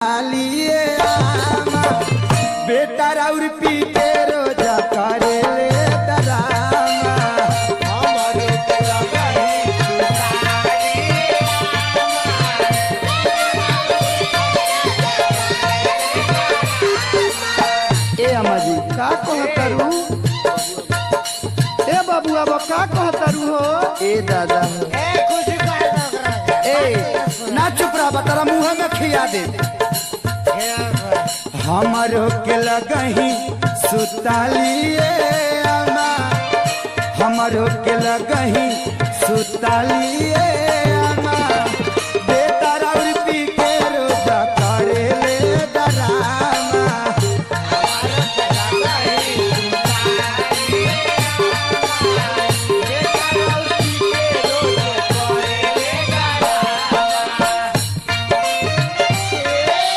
लिए आमा बेटा राउर पी के रोजा करे ले डरामा हमारे तेरा ए अम्मा जी का कहतरू ए बाबू अब का कहतरू हो ए दादा ए ना चुप रहा तेरा मुंह में खिया दे हमारो के लगही सुतालिए अम्मा हमारो के लगही सुतालिए